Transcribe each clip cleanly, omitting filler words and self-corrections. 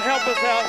help us out.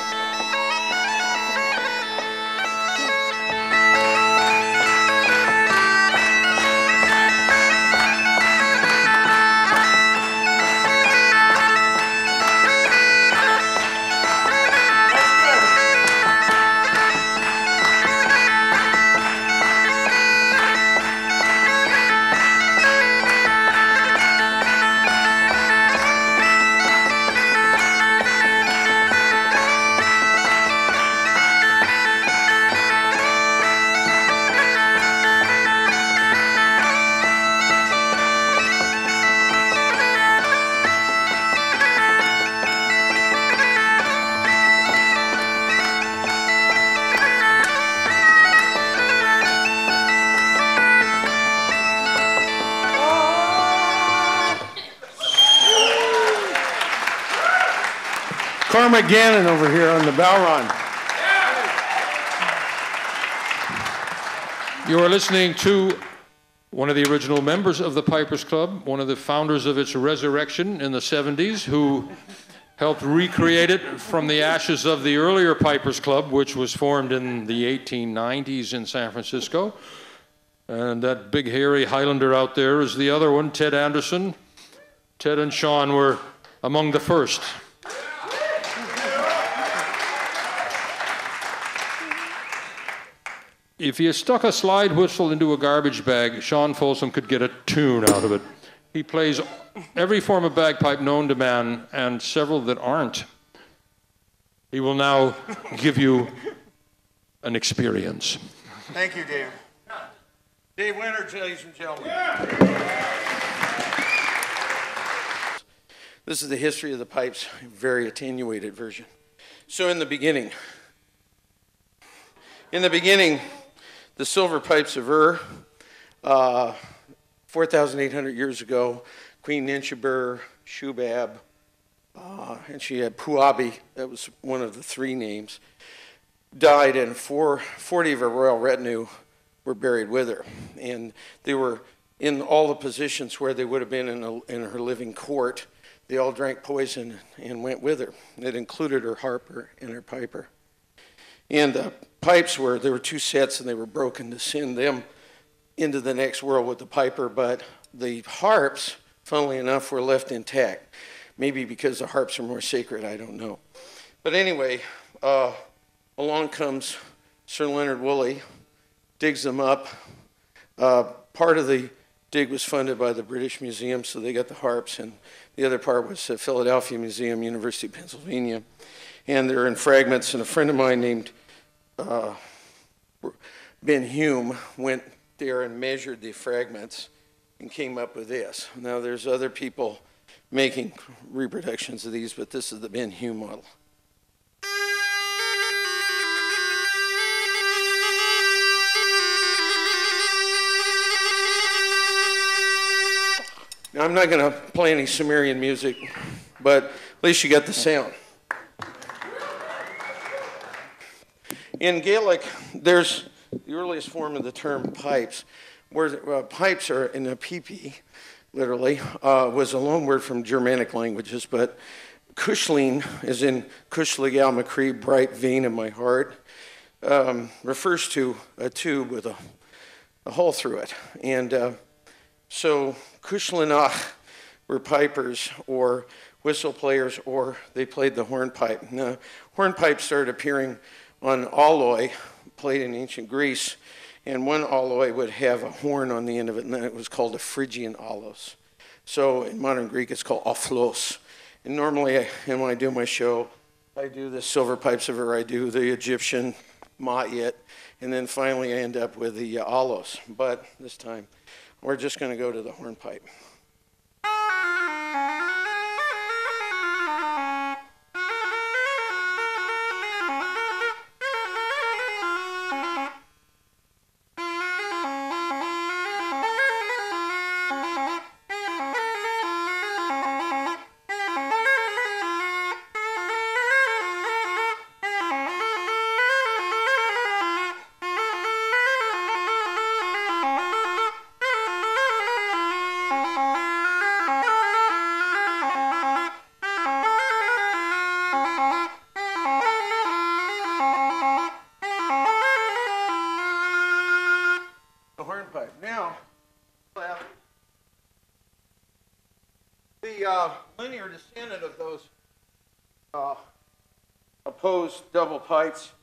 Cormac Gannon over here on the Bodhran. You are listening to one of the original members of the Pipers Club, one of the founders of its resurrection in the 70s, who helped recreate it from the ashes of the earlier Pipers Club, which was formed in the 1890s in San Francisco. And that big hairy Highlander out there is the other one, Ted Anderson. Ted and Sean were among the first. If you stuck a slide whistle into a garbage bag, Sean Folsom could get a tune out of it. He plays every form of bagpipe known to man and several that aren't. He will now give you an experience. Thank you, Dave. Dave Winter, ladies and gentlemen. This is the history of the pipes, a very attenuated version. So in the beginning, the silver pipes of Ur, 4,800 years ago, Queen Pu-Abi, and she had Pu-Abi, that was one of the three names, died, and 40 of her royal retinue were buried with her. And they were in all the positions where they would have been in her living court. They all drank poison and went with her. It included her harper and her piper. And the pipes there were two sets, and they were broken to send them into the next world with the piper, but the harps, funnily enough, were left intact. Maybe because the harps are more sacred, I don't know. But anyway, along comes Sir Leonard Wooley, digs them up. Part of the dig was funded by the British Museum, so they got the harps, and the other part was the Philadelphia Museum, University of Pennsylvania. And they're in fragments, and a friend of mine named Ben Hume went there and measured the fragments and came up with this. Now there's other people making reproductions of these, but this is the Ben Hume model. Now I'm not going to play any Sumerian music, but at least you got the sound. In Gaelic, there's the earliest form of the term pipes, where pipes are in a pipi, literally, was a loan word from Germanic languages, but Cushling, as in Cushlig al Makri, bright vein in my heart, refers to a tube with a hole through it. And so Cushlinach were pipers or whistle players, or they played the hornpipe. Now, hornpipe started appearing on alloy played in ancient Greece, and one alloy would have a horn on the end of it, and then it was called a Phrygian Aulos. So in modern Greek, it's called ophlos. And normally, when I do my show, I do the silver pipes of Ur, I do the Egyptian ma'it, and then finally I end up with the aulos. But this time, we're just going to go to the hornpipe. the linear descendant of those opposed double pipes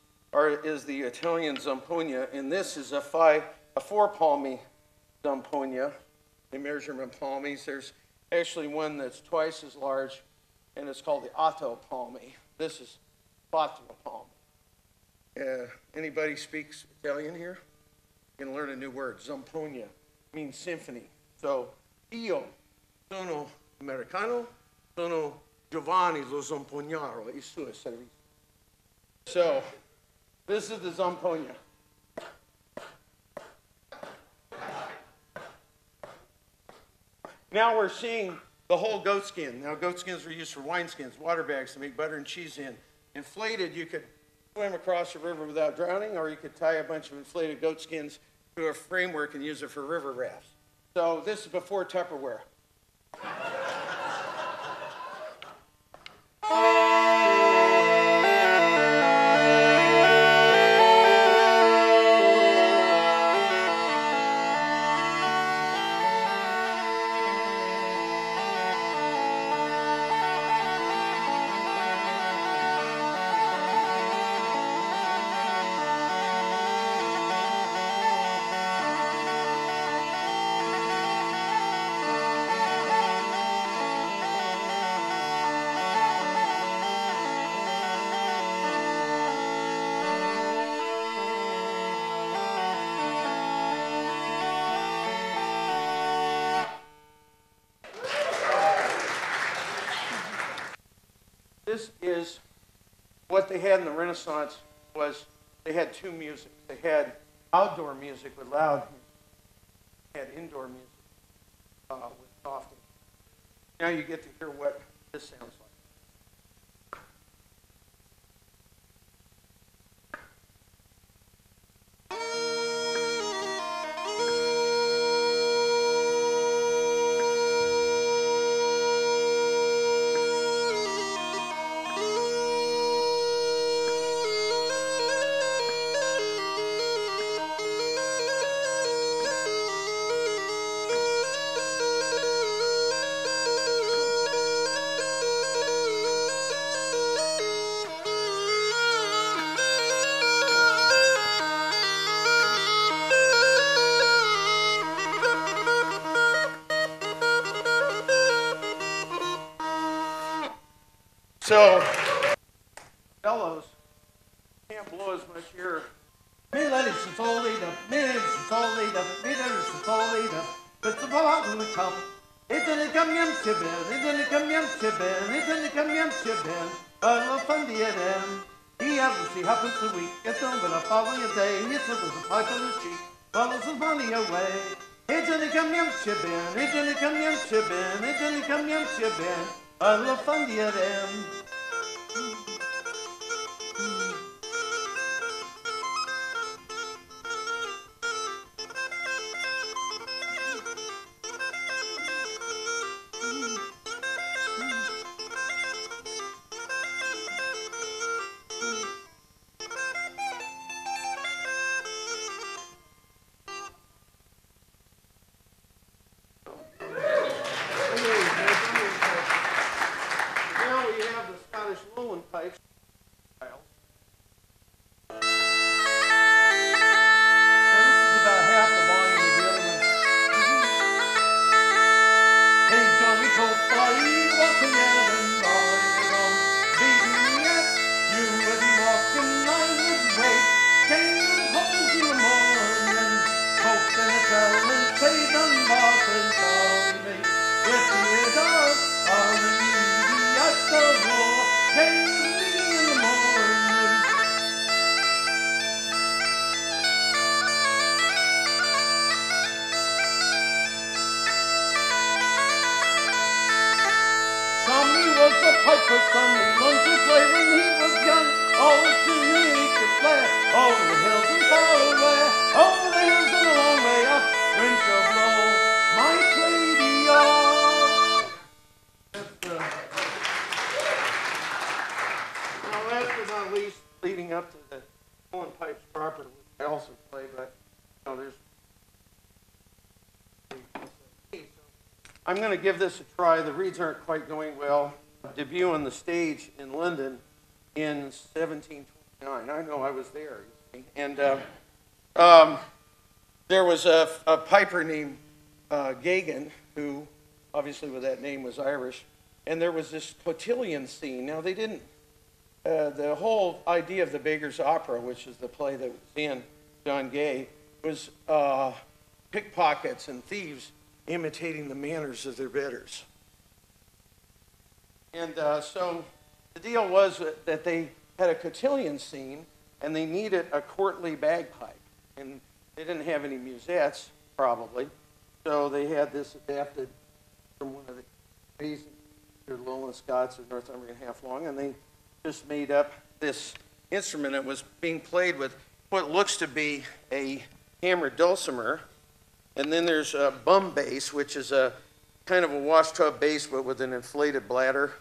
is the Italian Zampogna, and this is a 4-palmy Zampogna, the measurement palmies. There's actually one that's twice as large, and it's called the 8 palmy. This is 4 palmy. Anybody speaks Italian here? You can learn a new word. Zampogna means symphony. So, io sono americano, sono Giovanni lo Zampognaro, il suo servizio. So, this is the Zampogna. Now we're seeing the whole goat skin. Now, goat skins were used for wine skins, water bags to make butter and cheese in. Inflated, you could swim across a river without drowning, or you could tie a bunch of inflated goat skins to a framework and use it for river rafts. So this is before Tupperware. This is what they had in the Renaissance. Was they had two music. They had outdoor music with loud music. They had indoor music with soft music. Now you get to hear what this sounds like. So, bellows can't blow as much air. Happens a week, it's over the following day. He says there's a pipe on his cheek, follows his money away. It's in the come yum chibbin, it's in the come yum chibbin, it's in the come yum chibbin. I love fun the them. Leading up to the hornpipes proper, which I also play, but you know, there's I'm going to give this a try. The reeds aren't quite going well. Debut on the stage in London in 1729. I know, I was there. And there was a piper named Gannon, who obviously with that name was Irish, and there was this cotillion scene. Now they didn't, the whole idea of the Beggar's Opera, which is the play that was in John Gay, was pickpockets and thieves imitating the manners of their betters. And so the deal was that they had a cotillion scene, and they needed a courtly bagpipe. And they didn't have any musettes, probably. So they had this adapted from one of the amazing Lowland Scots or Northumbrian half-long, and they just made up this instrument that was being played with what looks to be a hammered dulcimer. And then there's a bum bass, which is a kind of a washtub bass, but with an inflated bladder.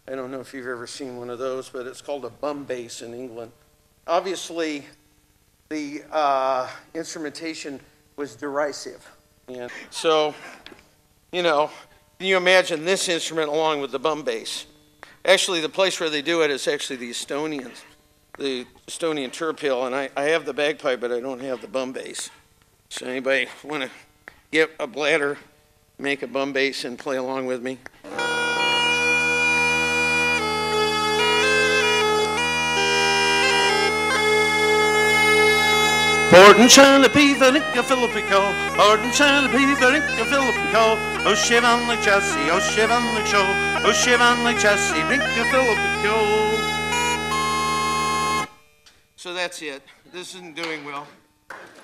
I don't know if you've ever seen one of those, but it's called a bum bass in England. Obviously, the instrumentation was derisive. And so, you know, can you imagine this instrument along with the bum bass? Actually, the place where they do it is actually the Estonians, the Estonian turpil, and I have the bagpipe, but I don't have the bum bass. So anybody want to get a bladder, make a bum bass, and play along with me? Borden Charlie Pivanica Philippico, Borden Charlie Pivanica Philippico, oh Shivan like Chassis, oh Shivan like Show, oh Shivan like Chassis, Rinka Philippico. So that's it. This isn't doing well.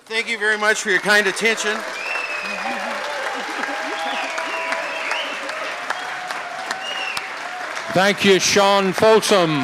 Thank you very much for your kind attention. Thank you, Sean Folsom.